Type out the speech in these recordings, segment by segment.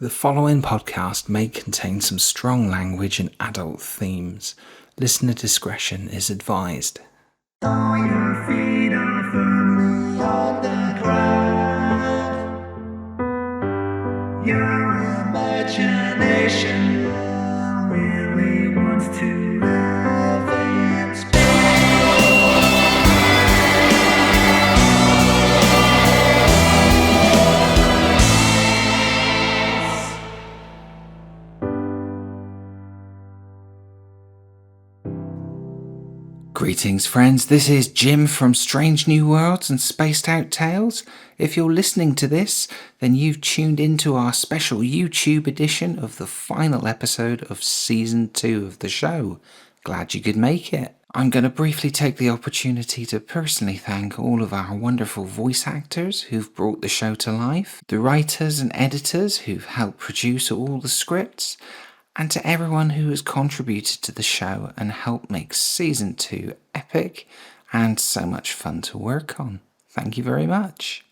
The following podcast may contain some strong language and adult themes. Listener discretion is advised. All your feet are firmly on the ground. Your imagination really wants to live in space. Greetings, friends. This is Jim from Strange New Worlds and Spaced Out Tales. If you're listening to this, then you've tuned into our special YouTube edition of the final episode of Season 2 of the show. Glad you could make it. I'm going to briefly take the opportunity to personally thank all of our wonderful voice actors who've brought the show to life, the writers and editors who've helped produce all the scripts, and to everyone who has contributed to the show and helped make Season 2 epic and so much fun to work on. Thank you very much.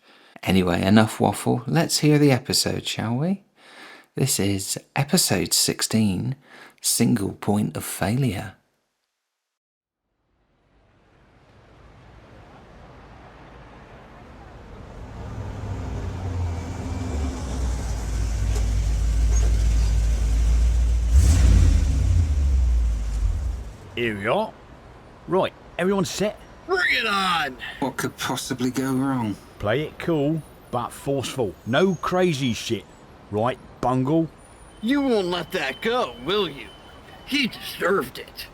Anyway, enough waffle. Let's hear the episode, shall we? This is episode 16, Single Point of Failure. Here we are. Right, everyone set? Bring it on! What could possibly go wrong? Play it cool, but forceful. No crazy shit. Right, Bungle? You won't let that go, will you? He deserved it.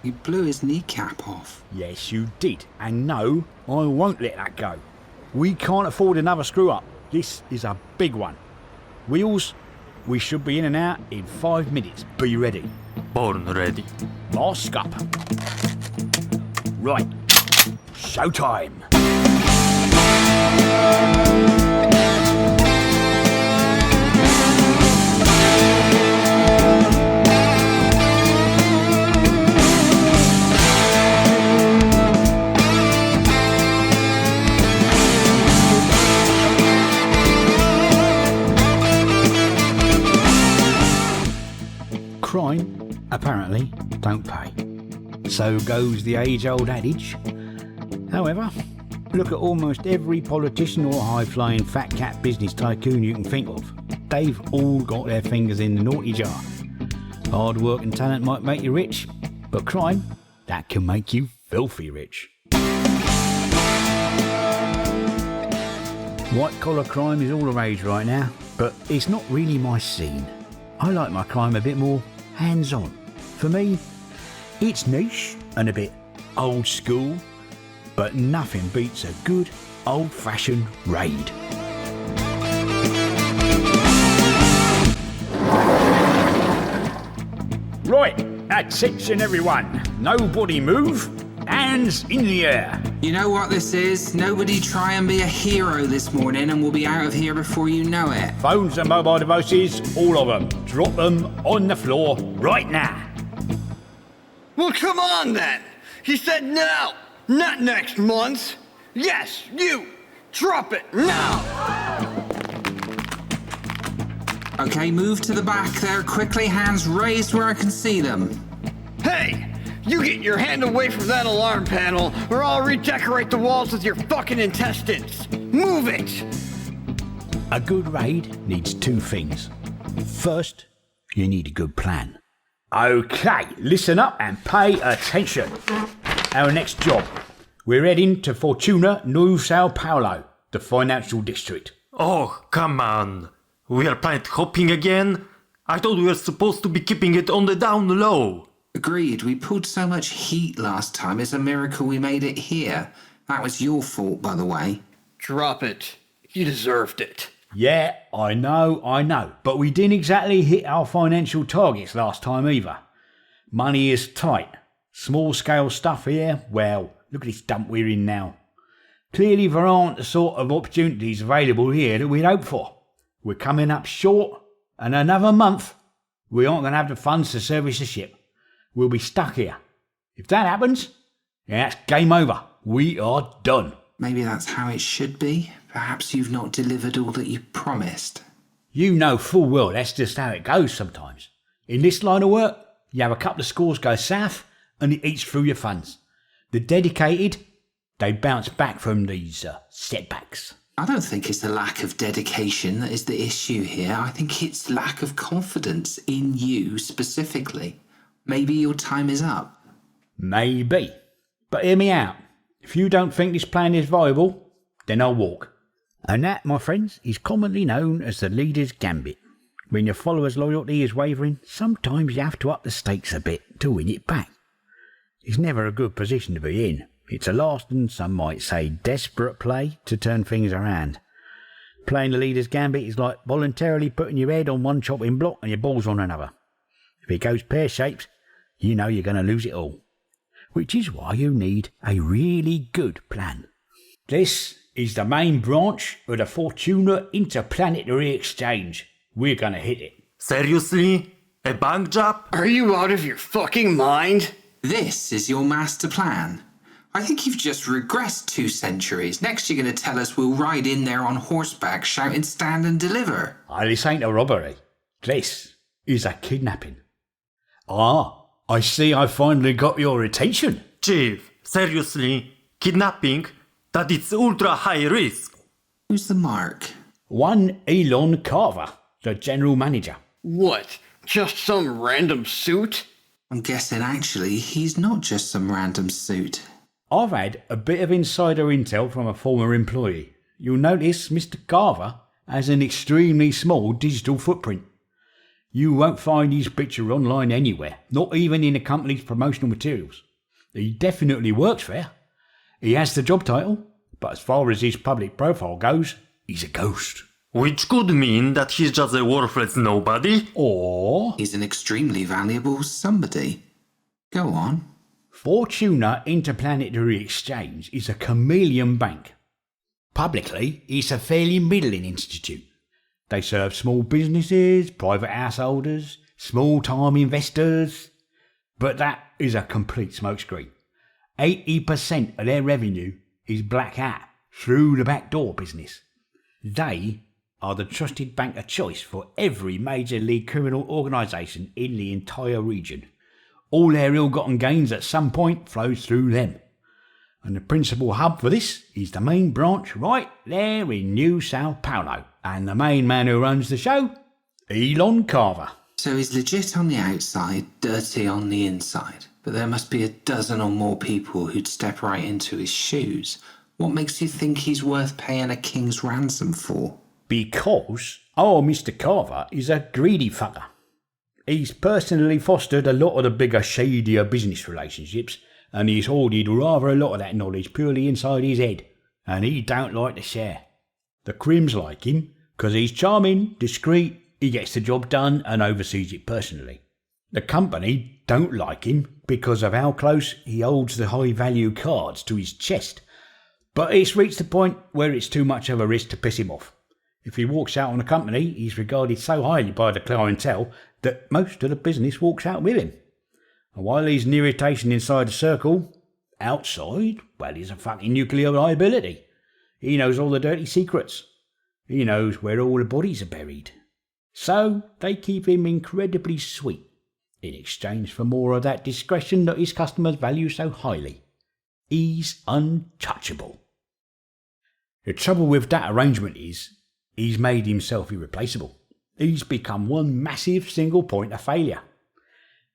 You blew his kneecap off. Yes, you did. And no, I won't let that go. We can't afford another screw-up. This is a big one. Wheels, we should be in and out in 5 minutes. Be ready. Born ready. Mask up. Right. Showtime. Crime, apparently, don't pay. So goes the age-old adage. However, look at almost every politician or high-flying fat cat business tycoon you can think of. They've all got their fingers in the naughty jar. Hard work and talent might make you rich, but crime, that can make you filthy rich. White-collar crime is all the rage right now, but it's not really my scene. I like my crime a bit more hands-on. For me, it's niche and a bit old school, but nothing beats a good old-fashioned raid. Right, attention everyone. Nobody move. Hands in the air. You know what this is? Nobody try and be a hero this morning and we'll be out of here before you know it. Phones and mobile devices, all of them. Drop them on the floor right now. Well, come on then! He said now, not next month. Yes, you! Drop it now! Okay, move to the back there quickly, hands raised where I can see them. Hey! You get your hand away from that alarm panel, or I'll redecorate the walls with your fucking intestines! Move it! A good raid needs two things. First, you need a good plan. Okay, listen up and pay attention. Our next job. We're heading to Fortuna, New Sao Paulo, the financial district. Oh, come on. We are planet hopping again? I thought we were supposed to be keeping it on the down low. Agreed, we pulled so much heat last time, it's a miracle we made it here. That was your fault, by the way. Drop it. You deserved it. Yeah, I know. But we didn't exactly hit our financial targets last time either. Money is tight. Small scale stuff here, well, look at this dump we're in now. Clearly there aren't the sort of opportunities available here that we'd hoped for. We're coming up short, and another month, we aren't going to have the funds to service the ship. We'll be stuck here. If that happens, yeah, that's game over. We are done. Maybe that's how it should be. Perhaps you've not delivered all that you promised. You know full well that's just how it goes sometimes. In this line of work, you have a couple of scores go south and it eats through your funds. The dedicated, they bounce back from these setbacks. I don't think it's the lack of dedication that is the issue here. I think it's lack of confidence in you specifically. Maybe your time is up. Maybe. But hear me out. If you don't think this plan is viable, then I'll walk. And that, my friends, is commonly known as the leader's gambit. When your followers' loyalty is wavering, sometimes you have to up the stakes a bit to win it back. It's never a good position to be in. It's a last and some might say desperate play to turn things around. Playing the leader's gambit is like voluntarily putting your head on one chopping block and your balls on another. If it goes pear-shaped, you know you're going to lose it all. Which is why you need a really good plan. This is the main branch of the Fortuna Interplanetary Exchange. We're going to hit it. Seriously? A bank job? Are you out of your fucking mind? This is your master plan. I think you've just regressed 2 centuries. Next you're going to tell us we'll ride in there on horseback shouting stand and deliver. This ain't a robbery. This is a kidnapping. I see I finally got your attention. Chief, seriously? Kidnapping? That it's ultra high risk. Who's the mark? One Elon Carver, the general manager. What? Just some random suit? I'm guessing actually he's not just some random suit. I've had a bit of insider intel from a former employee. You'll notice Mr. Carver has an extremely small digital footprint. You won't find his picture online anywhere, not even in the company's promotional materials. He definitely works there. He has the job title, but as far as his public profile goes, he's a ghost. Which could mean that he's just a worthless nobody. Or He's an extremely valuable somebody. Go on. Fortuna Interplanetary Exchange is a chameleon bank. Publicly, it's a fairly middling institute. They serve small businesses, private householders, small-time investors. But that is a complete smokescreen. 80% of their revenue is black hat, through the back door business. They are the trusted bank of choice for every major league criminal organisation in the entire region. All their ill-gotten gains at some point flows through them. And the principal hub for this is the main branch right there in New Sao Paulo. And the main man who runs the show, Elon Carver. So he's legit on the outside, dirty on the inside. But there must be a dozen or more people who'd step right into his shoes. What makes you think he's worth paying a king's ransom for? Because Mr. Carver is a greedy fucker. He's personally fostered a lot of the bigger, shadier business relationships, and he's hoarded rather a lot of that knowledge purely inside his head, and he don't like to share. The Crims like him, 'cause he's charming, discreet, he gets the job done and oversees it personally. The company don't like him because of how close he holds the high-value cards to his chest, but it's reached the point where it's too much of a risk to piss him off. If he walks out on the company, he's regarded so highly by the clientele that most of the business walks out with him. And while he's an irritation inside the circle, outside, well, he's a fucking nuclear liability. He knows all the dirty secrets. He knows where all the bodies are buried. So they keep him incredibly sweet, in exchange for more of that discretion that his customers value so highly. He's untouchable. The trouble with that arrangement is, he's made himself irreplaceable. He's become one massive single point of failure.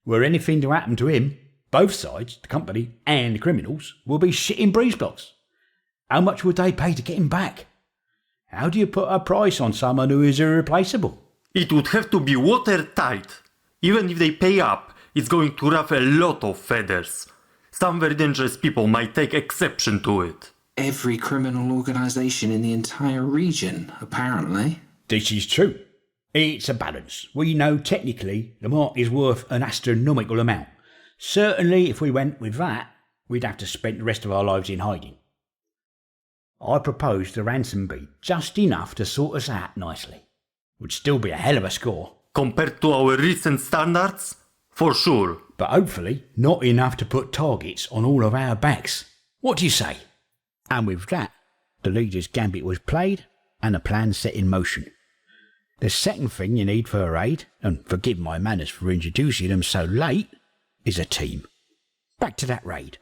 Were anything to happen to him, both sides, the company and the criminals, will be shitting breeze blocks. How much would they pay to get him back? How do you put a price on someone who is irreplaceable? It would have to be watertight. Even if they pay up, it's going to ruffle a lot of feathers. Some very dangerous people might take exception to it. Every criminal organisation in the entire region, apparently. This is true. It's a balance. We know technically the mark is worth an astronomical amount. Certainly if we went with that, we'd have to spend the rest of our lives in hiding. I propose the ransom be just enough to sort us out nicely. Would still be a hell of a score. Compared to our recent standards? For sure. But hopefully not enough to put targets on all of our backs. What do you say? And with that, the leader's gambit was played and the plan set in motion. The second thing you need for a raid, and forgive my manners for introducing them so late, is a team. Back to that raid.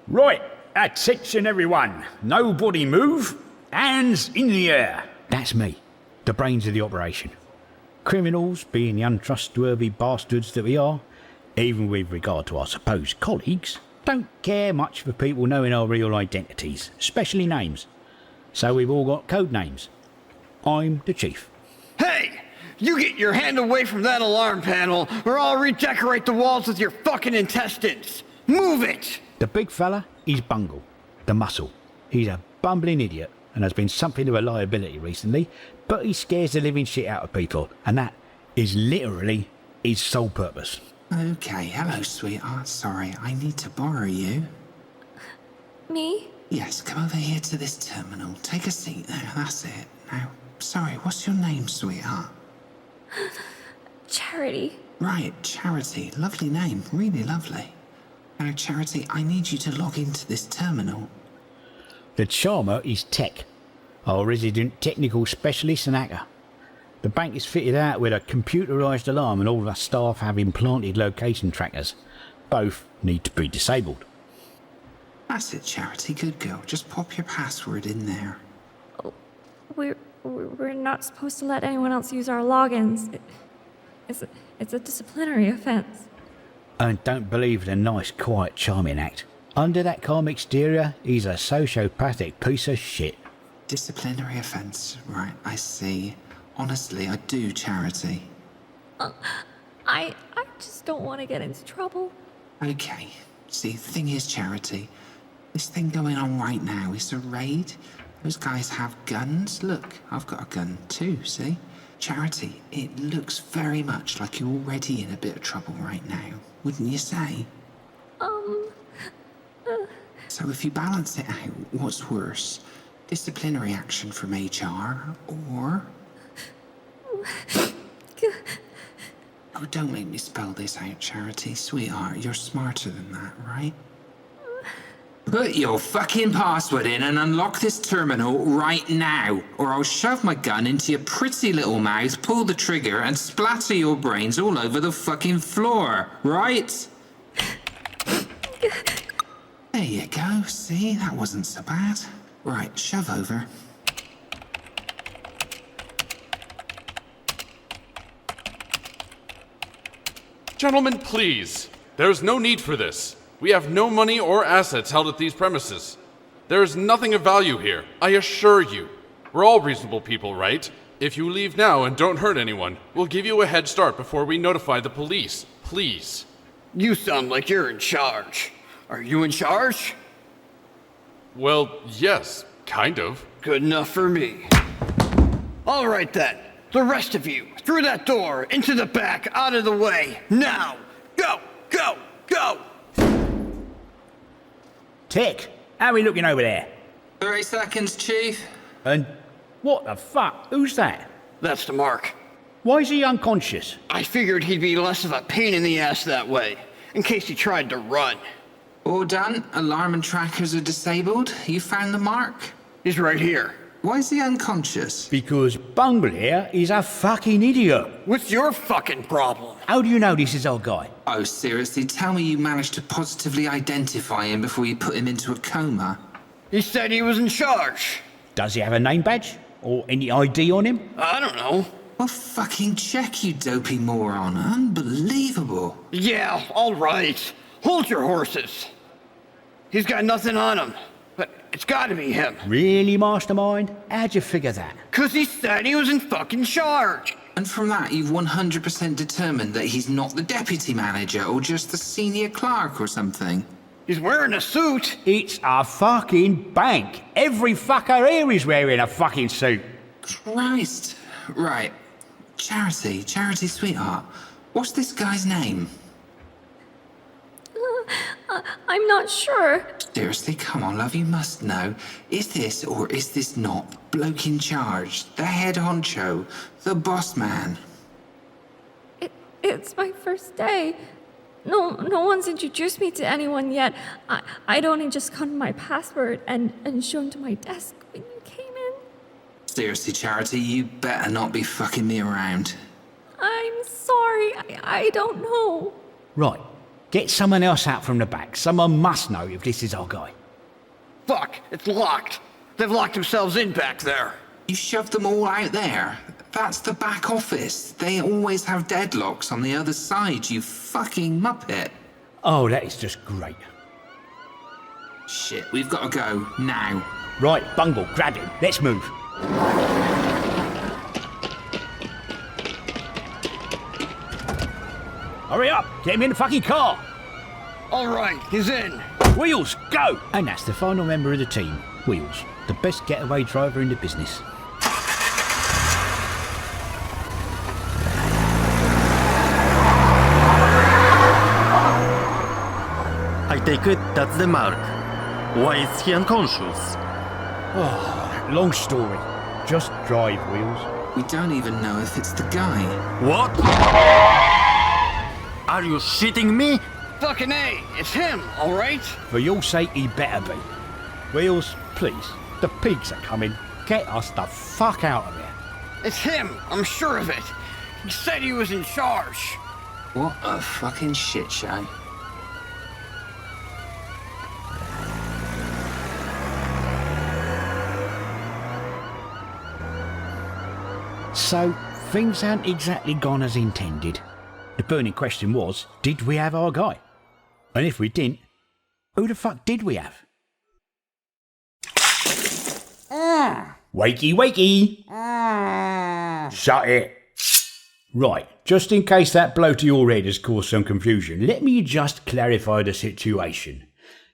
Right, attention everyone. Nobody move. Hands in the air. That's me, the brains of the operation. Criminals, being the untrustworthy bastards that we are, even with regard to our supposed colleagues, don't care much for people knowing our real identities, especially names. So we've all got code names. I'm the chief. Hey! You get your hand away from that alarm panel, or I'll redecorate the walls with your fucking intestines! Move it! The big fella is Bungle, the muscle. He's a bumbling idiot and has been something of a liability recently, but he scares the living shit out of people, and that is literally his sole purpose. Okay, hello, sweetheart. Sorry, I need to borrow you. Me? Yes, come over here to this terminal. Take a seat there, that's it. Now, sorry, what's your name, sweetheart? Charity. Right, Charity. Lovely name, really lovely. Now, Charity, I need you to log into this terminal. The charmer is Tech, our resident technical specialist and hacker. The bank is fitted out with a computerised alarm and all the staff have implanted location trackers. Both need to be disabled. That's it, Charity. Good girl. Just pop your password in there. We're not supposed to let anyone else use our logins. It's a disciplinary offense. And don't believe the nice, quiet, charming act. Under that calm exterior, he's a sociopathic piece of shit. Disciplinary offence. Right, I see. Honestly, I do, Charity. I just don't want to get into trouble. Okay. See, the thing is, Charity, this thing going on right now is a raid. Those guys have guns. Look, I've got a gun too, see? Charity, it looks very much like you're already in a bit of trouble right now, wouldn't you say? So if you balance it out, what's worse? Disciplinary action from HR, or... Oh, don't make me spell this out, Charity. Sweetheart, you're smarter than that, right? Put your fucking password in and unlock this terminal right now, or I'll shove my gun into your pretty little mouth, pull the trigger, and splatter your brains all over the fucking floor, right? There you go, see? That wasn't so bad. Right, shove over. Gentlemen, please. There's no need for this. We have no money or assets held at these premises. There is nothing of value here, I assure you. We're all reasonable people, right? If you leave now and don't hurt anyone, we'll give you a head start before we notify the police. Please. You sound like you're in charge. Are you in charge? Well, yes, kind of. Good enough for me. All right then. The rest of you, through that door, into the back, out of the way. Now! Go! Go! Go! Tech, how are we looking over there? 30 seconds, Chief. And what the fuck? Who's that? That's the mark. Why is he unconscious? I figured he'd be less of a pain in the ass that way, in case he tried to run. All done. Alarm and trackers are disabled. You found the mark? He's right here. Why is he unconscious? Because Bungle here is a fucking idiot. What's your fucking problem? How do you know this is our guy? Oh, seriously, tell me you managed to positively identify him before you put him into a coma. He said he was in charge. Does he have a name badge? Or any ID on him? I don't know. Well, fucking check, you dopey moron. Unbelievable. Yeah, all right. Hold your horses. He's got nothing on him. But it's gotta be him. Really, Mastermind? How'd you figure that? 'Cause he said he was in fucking charge. And from that, you've 100% determined that he's not the deputy manager or just the senior clerk or something. He's wearing a suit. It's a fucking bank. Every fucker here is wearing a fucking suit. Christ. Right. Charity, sweetheart. What's this guy's name? I'm not sure. Seriously, come on, love, you must know. Is this or is this not bloke in charge, the head honcho, the boss man? It's my first day. No one's introduced me to anyone yet. I'd only just gotten my password and shown to my desk when you came in. Seriously, Charity, you better not be fucking me around. I'm sorry. I don't know. Right, get someone else out from the back. Someone must know if this is our guy. Fuck, it's locked. They've locked themselves in back there. You shoved them all out there. That's the back office. They always have deadlocks on the other side, you fucking muppet. Oh, that is just great. Shit, we've got to go, now. Right, Bungle, grab him. Let's move. Hurry up! Get him in the fucking car! All right, he's in. Wheels, go! And that's the final member of the team, Wheels, the best getaway driver in the business. I take it that's the mark. Why is he unconscious? Long story. Just drive, Wheels. We don't even know if it's the guy. What? Are you shitting me? Fucking A, it's him, all right? For your sake, he better be. Wheels, please. The pigs are coming. Get us the fuck out of here. It's him, I'm sure of it. He said he was in charge. What a fucking shit show. So, things hadn't exactly gone as intended. The burning question was, did we have our guy? And if we didn't, who the fuck did we have? Wakey, wakey! Shut it! Right, just in case that blow to your head has caused some confusion, let me just clarify the situation.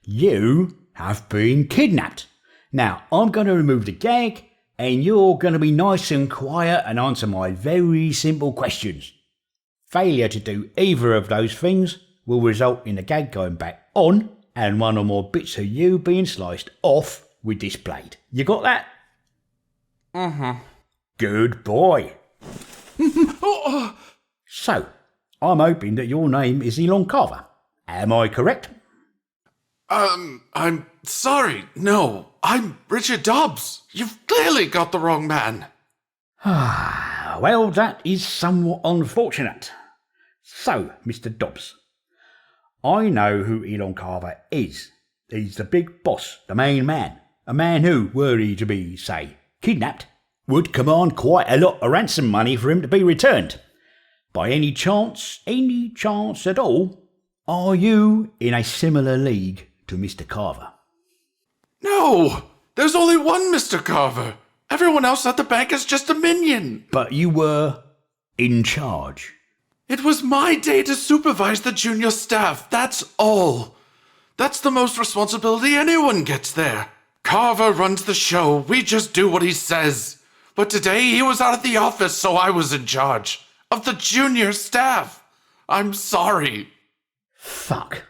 You have been kidnapped. Now, I'm going to remove the gag, and you're going to be nice and quiet and answer my very simple questions. Failure to do either of those things will result in the gag going back on and one or more bits of you being sliced off with this blade. You got that? Good boy. So, I'm hoping that your name is Elon Carver. Am I correct? I'm sorry. No, I'm Richard Dobbs. You've clearly got the wrong man. Well, that is somewhat unfortunate. So, Mr. Dobbs, I know who Elon Carver is. He's the big boss, the main man. A man who, were he to be, say, kidnapped, would command quite a lot of ransom money for him to be returned. By any chance at all, are you in a similar league to Mr. Carver? No, there's only one Mr. Carver. Everyone else at the bank is just a minion. But you were in charge. It was my day to supervise the junior staff, that's all. That's the most responsibility anyone gets there. Carver runs the show, we just do what he says. But today he was out of the office, so I was in charge of the junior staff. I'm sorry. Fuck.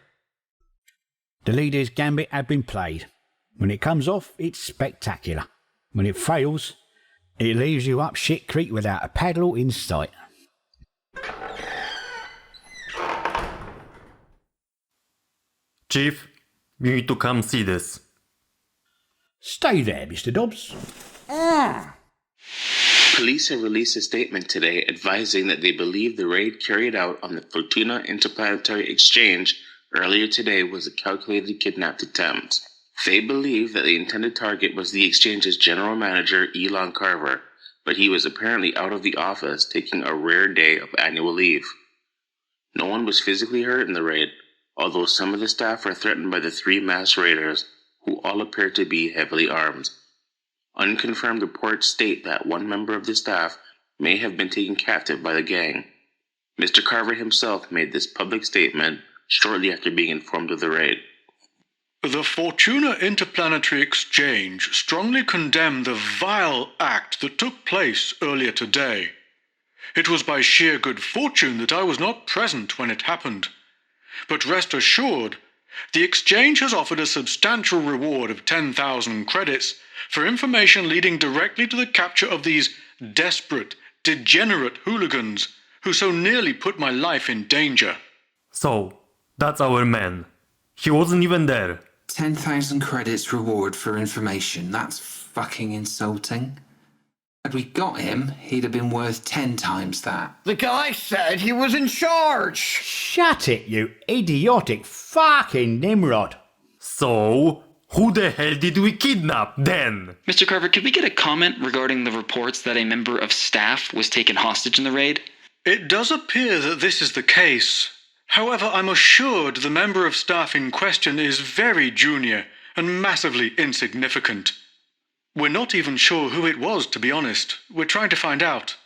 The leader's gambit had been played. When it comes off, it's spectacular. When it fails, it leaves you up shit creek without a paddle in sight. Chief, you need to come see this. Stay there, Mr. Dobbs. Police have released a statement today advising that they believe the raid carried out on the Fortuna Interplanetary Exchange earlier today was a calculated kidnap attempt. They believe that the intended target was the exchange's general manager, Elon Carver, but he was apparently out of the office taking a rare day of annual leave. No one was physically hurt in the raid, although some of the staff were threatened by the three masked raiders, who all appear to be heavily armed. Unconfirmed reports state that one member of the staff may have been taken captive by the gang. Mr. Carver himself made this public statement shortly after being informed of the raid. The Fortuna Interplanetary Exchange strongly condemned the vile act that took place earlier today. It was by sheer good fortune that I was not present when it happened. But rest assured, the exchange has offered a substantial reward of 10,000 credits for information leading directly to the capture of these desperate, degenerate hooligans who so nearly put my life in danger. So, that's our man. He wasn't even there. 10,000 credits reward for information. That's fucking insulting. Had we got him, he'd have been worth 10 times that. The guy said he was in charge. Shut it, you idiotic fucking Nimrod. So, who the hell did we kidnap then? Mr. Carver, could we get a comment regarding the reports that a member of staff was taken hostage in the raid? It does appear that this is the case. However, I'm assured the member of staff in question is very junior and massively insignificant. We're not even sure who it was, to be honest. We're trying to find out.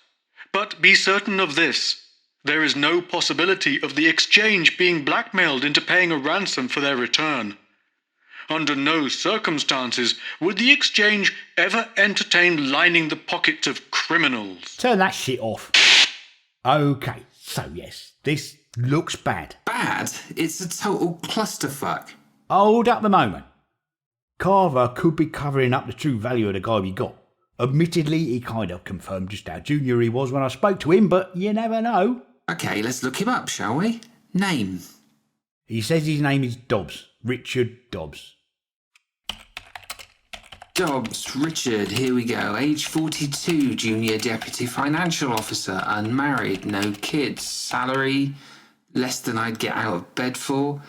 But be certain of this. There is no possibility of the exchange being blackmailed into paying a ransom for their return. Under no circumstances would the exchange ever entertain lining the pockets of criminals. Turn that shit off. Okay, so yes, this looks bad. Bad? It's a total clusterfuck. Hold up the moment. Carver could be covering up the true value of the guy we got. Admittedly, he kind of confirmed just how junior he was when I spoke to him, but you never know. Okay, let's look him up, shall we? Name. He says his name is Dobbs. Richard Dobbs. Dobbs, Richard, here we go. Age 42, junior deputy financial officer, unmarried, no kids, salary less than I'd get out of bed for,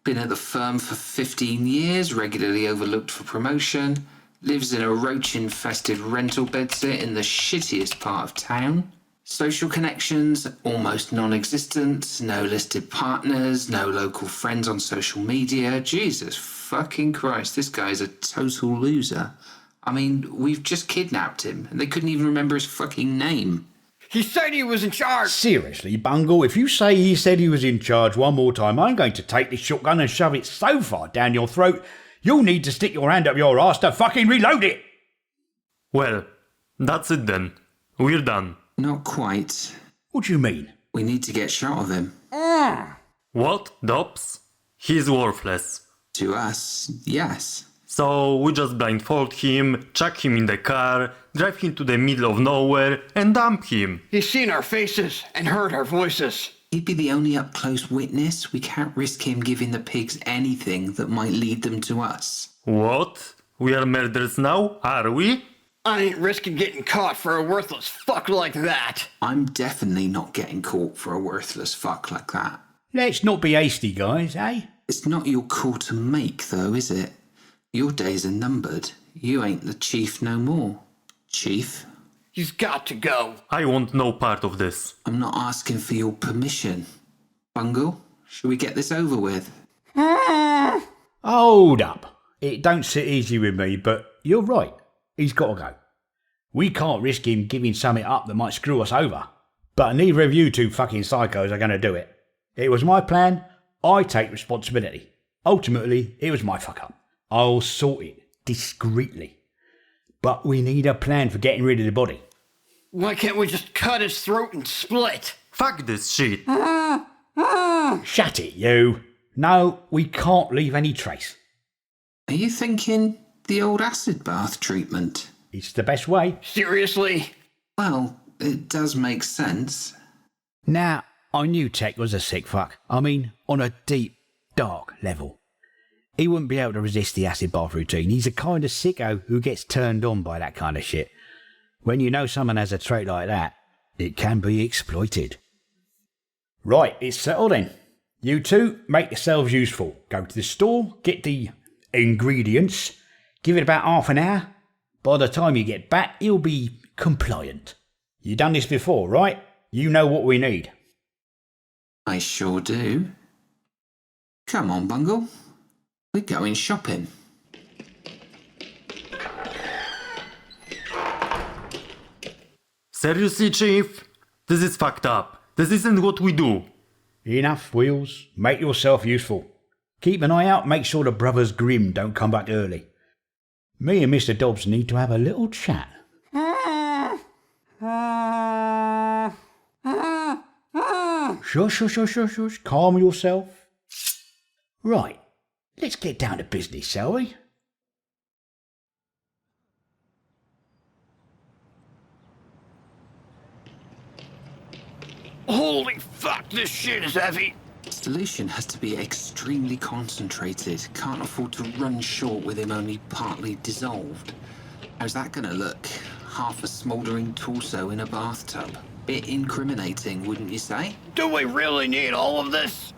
been at the firm for 15 years, regularly overlooked for promotion, lives in a roach-infested rental bedsit in the shittiest part of town. Social connections, almost non-existent, no listed partners, no local friends on social media. Jesus fucking Christ, this guy's a total loser. I mean, we've just kidnapped him, and they couldn't even remember his fucking name. He said he was in charge. Seriously, Bungle, if you say he said he was in charge one more time, I'm going to take this shotgun and shove it so far down your throat, you'll need to stick your hand up your arse to fucking reload it! Well, that's it then. We're done. Not quite. What do you mean? We need to get shot of him. What, Dobbs? He's worthless. To us, yes. So we just blindfold him, chuck him in the car, drive him to the middle of nowhere, and dump him. He's seen our faces and heard our voices. He'd be the only up-close witness. We can't risk him giving the pigs anything that might lead them to us. What? We are murderers now, are we? I ain't risking getting caught for a worthless fuck like that. I'm definitely not getting caught for a worthless fuck like that. Let's not be hasty, guys, eh? It's not your call to make, though, is it? Your days are numbered. You ain't the chief no more. Chief? He's got to go. I want no part of this. I'm not asking for your permission. Bungle, should we get this over with? Hold up. It don't sit easy with me, but you're right. He's got to go. We can't risk him giving something up that might screw us over. But neither of you two fucking psychos are going to do it. It was my plan. I take responsibility. Ultimately, it was my fuck up. I'll sort it discreetly. But we need a plan for getting rid of the body. Why can't we just cut his throat and split? Fuck this shit. Shut it, you. No, we can't leave any trace. Are you thinking the old acid bath treatment? It's the best way. Seriously? Well, it does make sense. Now, I knew Tech was a sick fuck. I mean, on a deep, dark level. He wouldn't be able to resist the acid bath routine. He's a kind of sicko who gets turned on by that kind of shit. When you know someone has a trait like that, it can be exploited. Right, it's settled then. You two, make yourselves useful. Go to the store, get the ingredients, give it about half an hour. By the time you get back, he'll be compliant. You done this before, right? You know what we need. I sure do. Come on, Bungle. We're going shopping. Seriously, Chief? This is fucked up. This isn't what we do. Enough, Wheels. Make yourself useful. Keep an eye out, make sure the brothers Grimm don't come back early. Me and Mr. Dobbs need to have a little chat. Shush. Calm yourself. Right, let's get down to business, shall we? Holy fuck, this shit is heavy. Solution has to be extremely concentrated. Can't afford to run short with him only partly dissolved. How's that gonna look? half a smouldering torso in a bathtub. Bit incriminating, wouldn't you say? Do we really need all of this?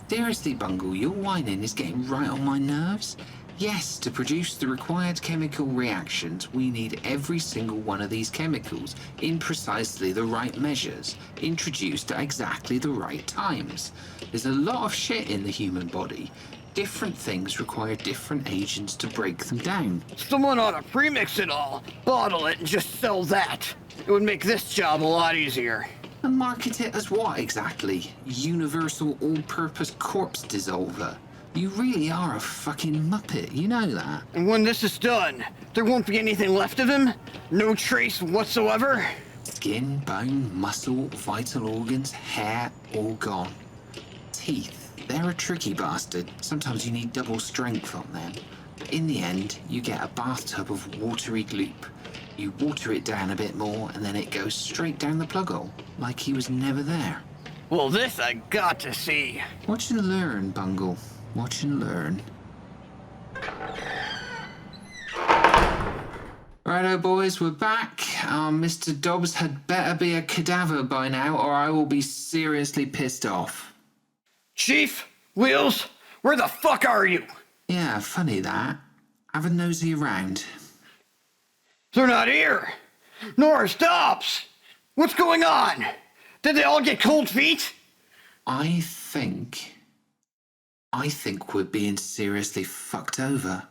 Seriously, Bungle, your whining is getting right on my nerves. Yes, to produce the required chemical reactions, we need every single one of these chemicals in precisely the right measures, introduced at exactly the right times. There's a lot of shit in the human body. Different things require different agents to break them down. Someone ought to premix it all, bottle it, and just sell that. It would make this job a lot easier. And market it as what exactly? Universal all-purpose corpse dissolver. You really are a fucking muppet, you know that? And when this is done, there won't be anything left of him? No trace whatsoever? Skin, bone, muscle, vital organs, hair, all gone. Teeth, they're a tricky bastard. Sometimes you need double strength on them. In the end, you get a bathtub of watery gloop. You water it down a bit more, and then it goes straight down the plug hole, like he was never there. Well, this I got to see. Watch and learn, Bungle. Watch and learn. Righto, boys, we're back. Mr. Dobbs had better be a cadaver by now, or I will be seriously pissed off. Chief, Wheels, where the fuck are you? Yeah, funny that. Have a nosy around. They're not here. Nor Dobbs. What's going on? Did they all get cold feet? I think we're being seriously fucked over.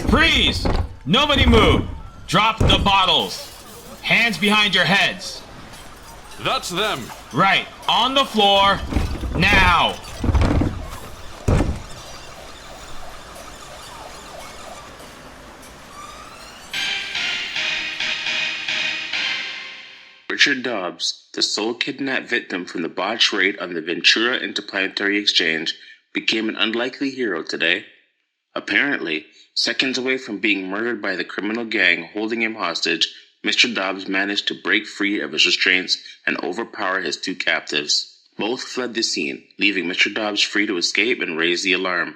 Freeze! Nobody move! Drop the bottles. Hands behind your heads. That's them. Right, on the floor, now! Richard Dobbs, the sole kidnapped victim from the botched raid on the Ventura Interplanetary Exchange, became an unlikely hero today. Apparently, seconds away from being murdered by the criminal gang holding him hostage, Mr. Dobbs managed to break free of his restraints and overpower his two captives. Both fled the scene, leaving Mr. Dobbs free to escape and raise the alarm.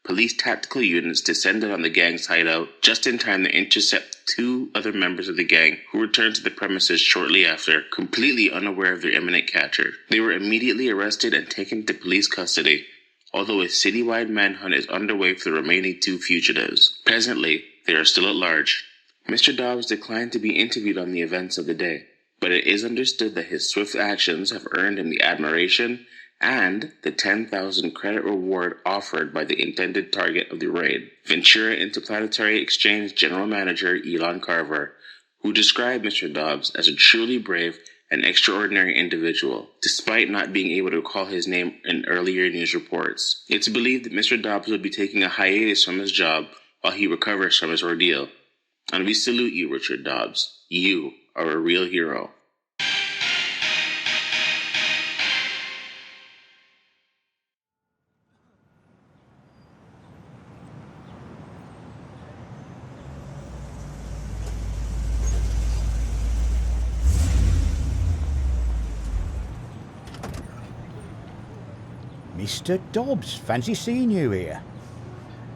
Police tactical units descended on the gang's hideout just in time to intercept two other members of the gang who returned to the premises shortly after, completely unaware of their imminent capture. They were immediately arrested and taken to police custody, although a citywide manhunt is underway for the remaining two fugitives. Presently, they are still at large. Mr. Dobbs declined to be interviewed on the events of the day, but it is understood that his swift actions have earned him the admiration and the 10,000 credit reward offered by the intended target of the raid, Ventura Interplanetary Exchange General Manager Elon Carver, who described Mr. Dobbs as a truly brave and extraordinary individual, despite not being able to recall his name in earlier news reports. It's believed that Mr. Dobbs will be taking a hiatus from his job while he recovers from his ordeal. And we salute you, Richard Dobbs. You are a real hero. Mr. Dobbs, fancy seeing you here.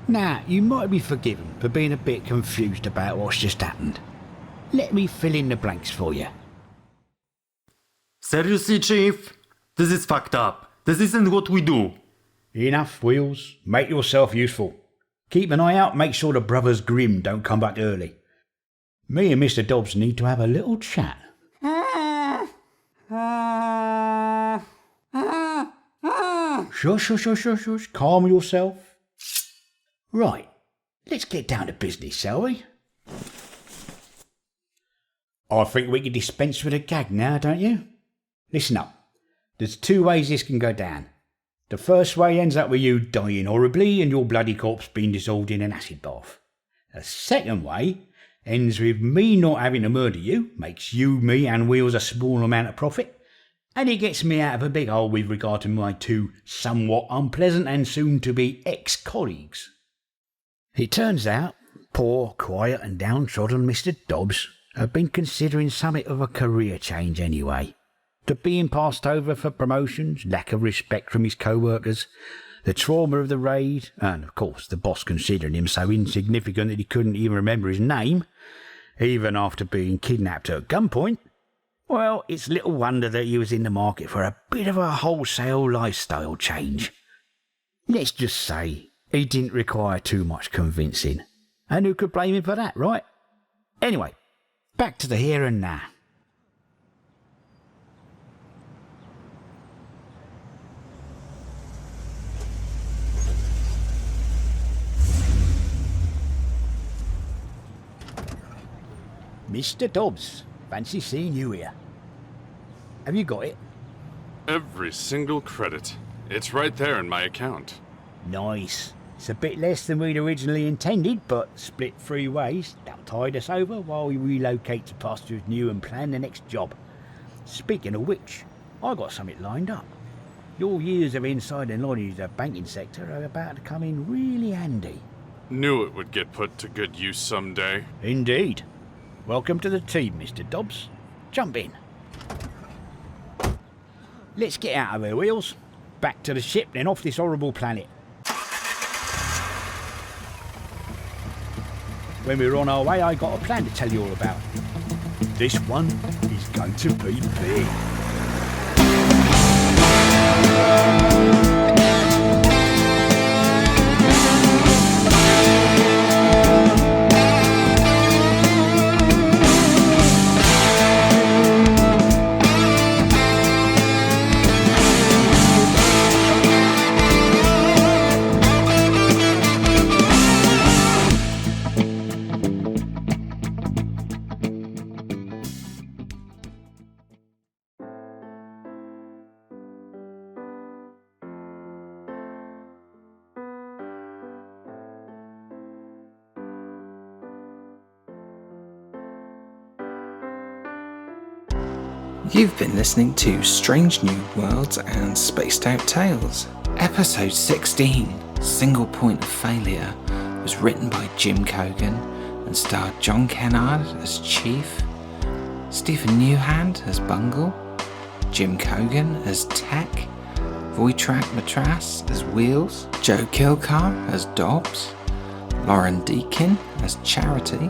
Now, you might be forgiven for being a bit confused about what's just happened. Let me fill in the blanks for you. Seriously, Chief? This is fucked up. This isn't what we do. Enough, Wheels. Make yourself useful. Keep an eye out, make sure the brothers Grimm don't come back early. Me and Mr. Dobbs need to have a little chat. Shush. Calm yourself. Right, let's get down to business, shall we? I think we can dispense with a gag now, don't you? Listen up. There's two ways this can go down. The first way ends up with you dying horribly and your bloody corpse being dissolved in an acid bath. The second way ends with me not having to murder you, makes you, me and Wheels a small amount of profit, and it gets me out of a big hole with regard to my two somewhat unpleasant and soon-to-be ex-colleagues. It turns out, poor, quiet and downtrodden Mr. Dobbs had been considering something of a career change anyway. To being passed over for promotions, lack of respect from his co-workers, the trauma of the raid, and of course the boss considering him so insignificant that he couldn't even remember his name, even after being kidnapped at gunpoint. Well, it's little wonder that he was in the market for a bit of a wholesale lifestyle change. Let's just say he didn't require too much convincing. And who could blame him for that, right? Anyway, back to the here and now. Mr. Dobbs, fancy seeing you here. Have you got it? Every single credit. It's right there in my account. Nice. It's a bit less than we'd originally intended, but split 3 ways. That'll tide us over while we relocate to pastures new and plan the next job. Speaking of which, I got something lined up. Your years of insider knowledge of the banking sector are about to come in really handy. Knew it would get put to good use someday. Indeed. Welcome to the team, Mr. Dobbs. Jump in. Let's get out of here, Wheels. Back to the ship, then off this horrible planet. When we're on our way, I got a plan to tell you all about. This one is going to be big. You've been listening to Strange New Worlds and Spaced Out Tales. Episode 16, Single Point of Failure, was written by Jim Cogan and starred John Kennard as Chief, Stephen Newhand as Bungle, Jim Cogan as Tech, Voitrak Matras as Wheels, Joe Kilcar as Dobbs, Lauren Deakin as Charity,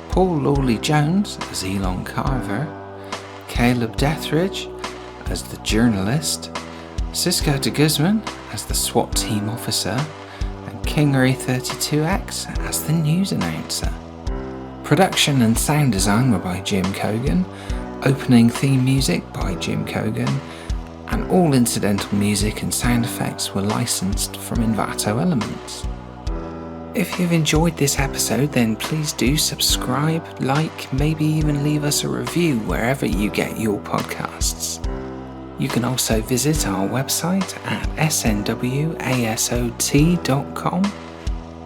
Paul Lawley Jones as Elon Carver, Caleb Deathridge as the journalist, Cisco de Guzman as the SWAT team officer, and Kingery32X as the news announcer. Production and sound design were by Jim Cogan, opening theme music by Jim Cogan, and all incidental music and sound effects were licensed from Envato Elements. If you've enjoyed this episode, then please do subscribe, like, maybe even leave us a review wherever you get your podcasts. You can also visit our website at snwasot.com,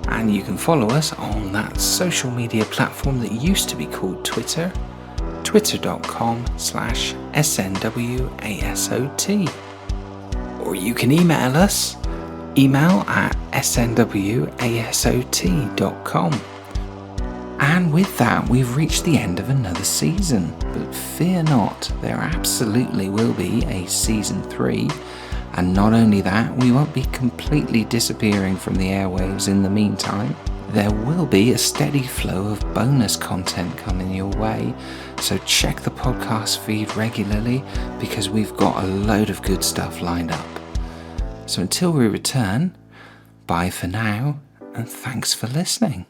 and you can follow us on that social media platform that used to be called Twitter, twitter.com/snwasot. Or you can email us, email at snwasot.com. And with that, we've reached the end of another season. But fear not, there absolutely will be a season 3. And not only that, we won't be completely disappearing from the airwaves in the meantime. There will be a steady flow of bonus content coming your way, so check the podcast feed regularly because we've got a load of good stuff lined up. So until we return, bye for now, and thanks for listening.